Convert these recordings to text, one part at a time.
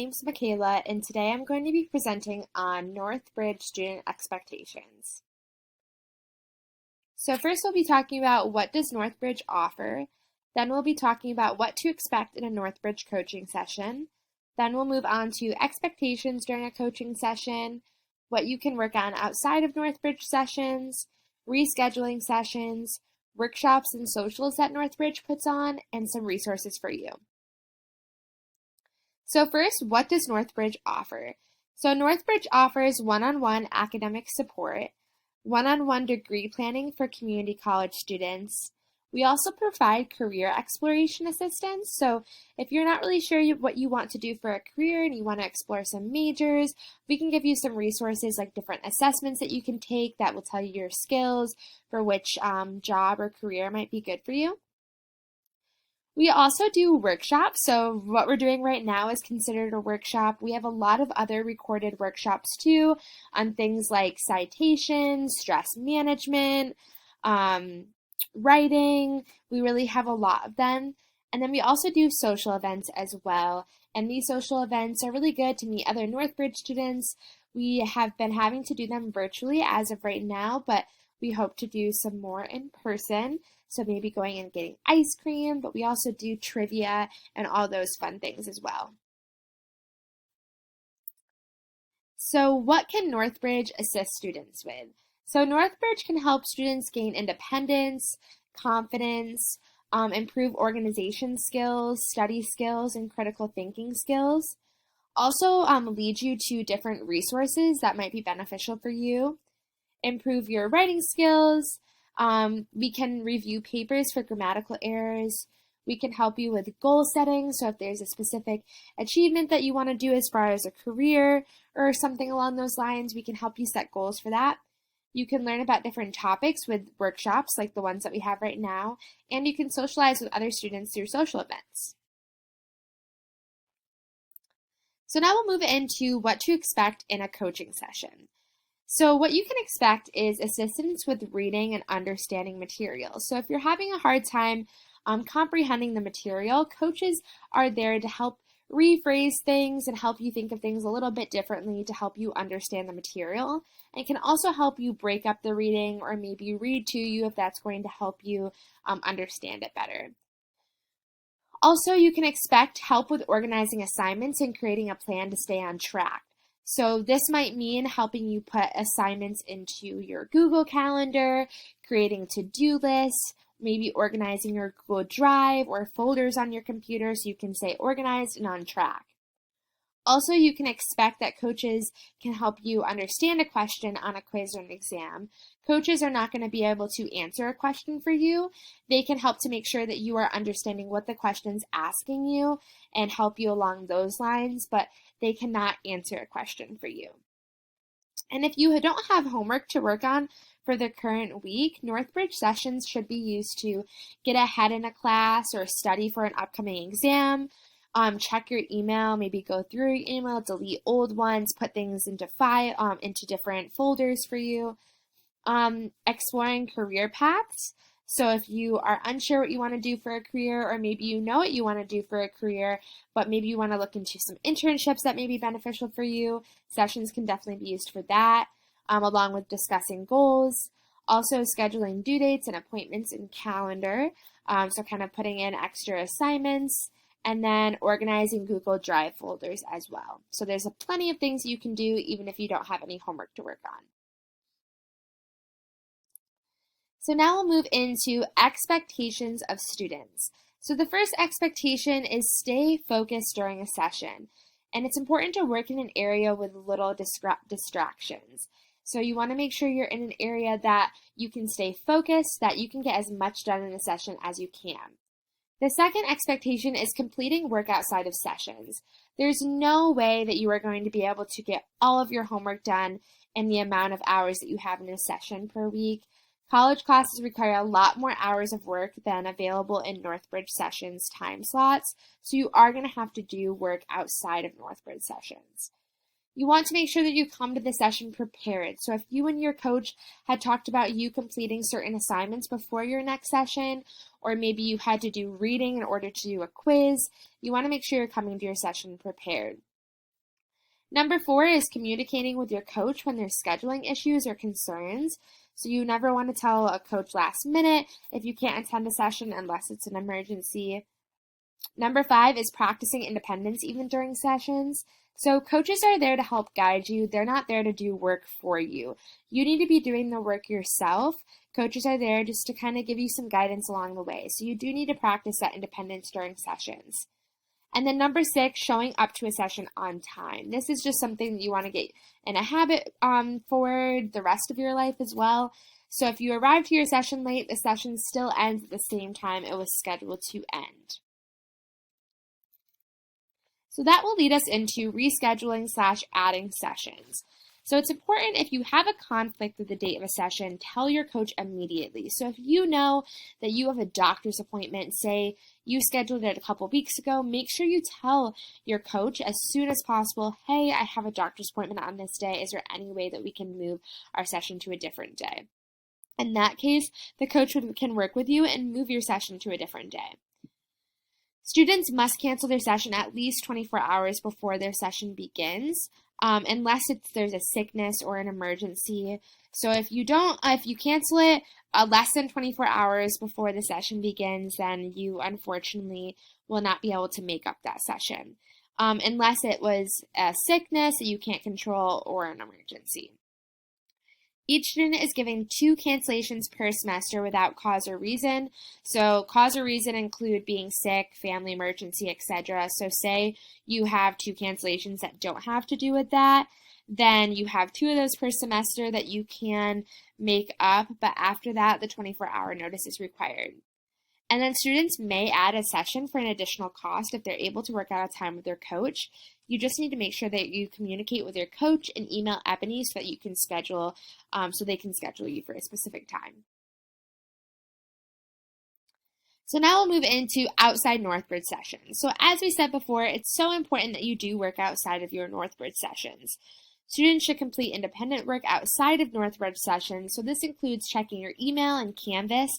name's Michaela, and today I'm going to be presenting on NorthBridge student expectations. So first we'll be talking about what does NorthBridge offer, then we'll be talking about what to expect in a NorthBridge coaching session, then we'll move on to expectations during a coaching session, what you can work on outside of NorthBridge sessions, rescheduling sessions, workshops and socials that NorthBridge puts on, and some resources for you. So first, what does NorthBridge offer? So NorthBridge offers one-on-one academic support, one-on-one degree planning for community college students. We also provide career exploration assistance. So if you're not really sure what you want to do for a career and you want to explore some majors, we can give you some resources like different assessments that you can take that will tell you your skills for which job or career might be good for you. We also do workshops, so what we're doing right now is considered a workshop. We have a lot of other recorded workshops too on things like citations, stress management, writing. We really have a lot of them. And then we also do social events as well. And these social events are really good to meet other NorthBridge students. We have been having to do them virtually as of right now, but we hope to do some more in person. So maybe going and getting ice cream, but we also do trivia and all those fun things as well. So what can NorthBridge assist students with? So NorthBridge can help students gain independence, confidence, improve organization skills, study skills, and critical thinking skills. Also lead you to different resources that might be beneficial for you. Improve your writing skills. We can review papers for grammatical errors. We can help you with goal setting. So if there's a specific achievement that you want to do as far as a career or something along those lines, we can help you set goals for that. You can learn about different topics with workshops like the ones that we have right now, and you can socialize with other students through social events. So now we'll move into what to expect in a coaching session. So what you can expect is assistance with reading and understanding material. So if you're having a hard time comprehending the material, coaches are there to help rephrase things and help you think of things a little bit differently to help you understand the material, and can also help you break up the reading or maybe read to you if that's going to help you understand it better. Also, you can expect help with organizing assignments and creating a plan to stay on track. So this might mean helping you put assignments into your Google Calendar, creating to-do lists, maybe organizing your Google Drive or folders on your computer so you can stay organized and on track. Also, you can expect that coaches can help you understand a question on a quiz or an exam. Coaches are not going to be able to answer a question for you. They can help to make sure that you are understanding what the question's asking you and help you along those lines, but they cannot answer a question for you. And if you don't have homework to work on for the current week, NorthBridge sessions should be used to get ahead in a class or study for an upcoming exam. Check your email, maybe go through your email, delete old ones, put things into different folders for you. Exploring career paths. So if you are unsure what you want to do for a career, or maybe you know what you want to do for a career, but maybe you want to look into some internships that may be beneficial for you, sessions can definitely be used for that, along with discussing goals. Also scheduling due dates and appointments in calendar, so kind of putting in extra assignments, and then organizing Google Drive folders as well. So there's plenty of things you can do even if you don't have any homework to work on. So now we'll move into expectations of students. So the first expectation is stay focused during a session. And it's important to work in an area with little distractions. So you want to make sure you're in an area that you can stay focused, that you can get as much done in a session as you can. The second expectation is completing work outside of sessions. There's no way that you are going to be able to get all of your homework done in the amount of hours that you have in a session per week. College classes require a lot more hours of work than available in NorthBridge sessions time slots, so you are going to have to do work outside of NorthBridge sessions. You want to make sure that you come to the session prepared. So if you and your coach had talked about you completing certain assignments before your next session, or maybe you had to do reading in order to do a quiz, you want to make sure you're coming to your session prepared. Number 4 is communicating with your coach when there's scheduling issues or concerns. So you never want to tell a coach last minute if you can't attend a session unless it's an emergency. Number 5 is practicing independence even during sessions. So coaches are there to help guide you. They're not there to do work for you. You need to be doing the work yourself. Coaches are there just to kind of give you some guidance along the way. So you do need to practice that independence during sessions. And then number 6, showing up to a session on time. This is just something that you want to get in a habit for the rest of your life as well. So if you arrive to your session late, the session still ends at the same time it was scheduled to end. So that will lead us into rescheduling/adding sessions. So it's important if you have a conflict with the date of a session, tell your coach immediately. So if you know that you have a doctor's appointment, say you scheduled it a couple weeks ago, make sure you tell your coach as soon as possible, hey, I have a doctor's appointment on this day. Is there any way that we can move our session to a different day? In that case, the coach can work with you and move your session to a different day. Students must cancel their session at least 24 hours before their session begins, unless there's a sickness or an emergency. So if you cancel it less than 24 hours before the session begins, then you unfortunately will not be able to make up that session, unless it was a sickness that you can't control or an emergency. Each student is given 2 cancellations per semester without cause or reason. So cause or reason include being sick, family emergency, etc. So say you have 2 cancellations that don't have to do with that, then you have 2 of those per semester that you can make up, but after that, the 24-hour notice is required. And then students may add a session for an additional cost if they're able to work out a time with their coach. You just need to make sure that you communicate with your coach and email Ebony so that you can schedule, so they can schedule you for a specific time. So now we'll move into outside NorthBridge sessions. So as we said before, it's so important that you do work outside of your NorthBridge sessions. Students should complete independent work outside of NorthBridge sessions. So this includes checking your email and Canvas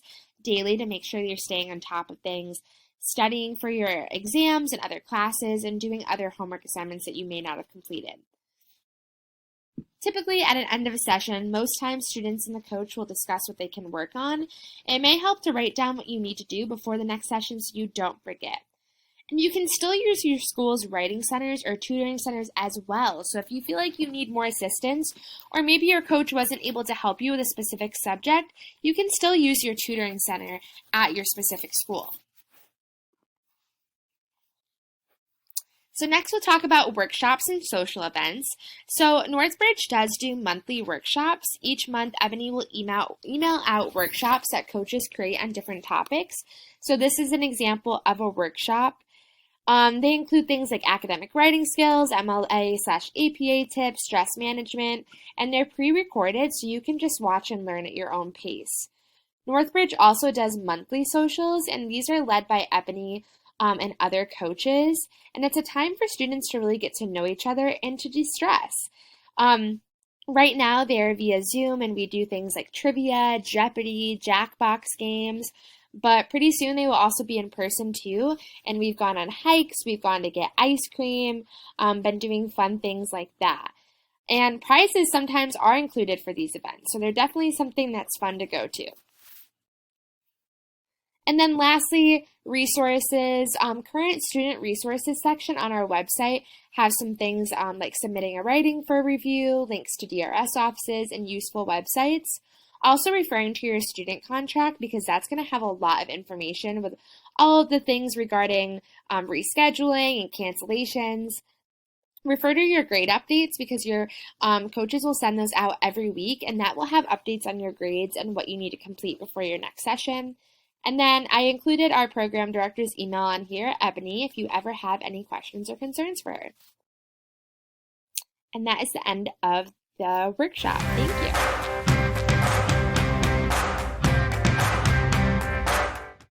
daily to make sure you're staying on top of things, studying for your exams and other classes, and doing other homework assignments that you may not have completed. Typically, at an end of a session, most times students and the coach will discuss what they can work on. It may help to write down what you need to do before the next session so you don't forget. And you can still use your school's writing centers or tutoring centers as well. So if you feel like you need more assistance, or maybe your coach wasn't able to help you with a specific subject, you can still use your tutoring center at your specific school. So next we'll talk about workshops and social events. So NorthBridge does do monthly workshops. Each month, Ebony will email out workshops that coaches create on different topics. So this is an example of a workshop. They include things like academic writing skills, MLA/APA tips, stress management, and they're pre-recorded so you can just watch and learn at your own pace. NorthBridge also does monthly socials, and these are led by Ebony and other coaches, and it's a time for students to really get to know each other and to de-stress. Right now, they're via Zoom, and we do things like trivia, Jeopardy, Jackbox games, but pretty soon they will also be in person too, and we've gone on hikes, we've gone to get ice cream, been doing fun things like that. And prizes sometimes are included for these events, so they're definitely something that's fun to go to. And then lastly, resources. Current student resources section on our website have some things like submitting a writing for review, links to DRS offices, and useful websites. Also referring to your student contract, because that's going to have a lot of information with all of the things regarding rescheduling and cancellations. Refer to your grade updates, because your coaches will send those out every week, and that will have updates on your grades and what you need to complete before your next session. And then I included our program director's email on here, Ebony, if you ever have any questions or concerns for her. And that is the end of the workshop. Thank you.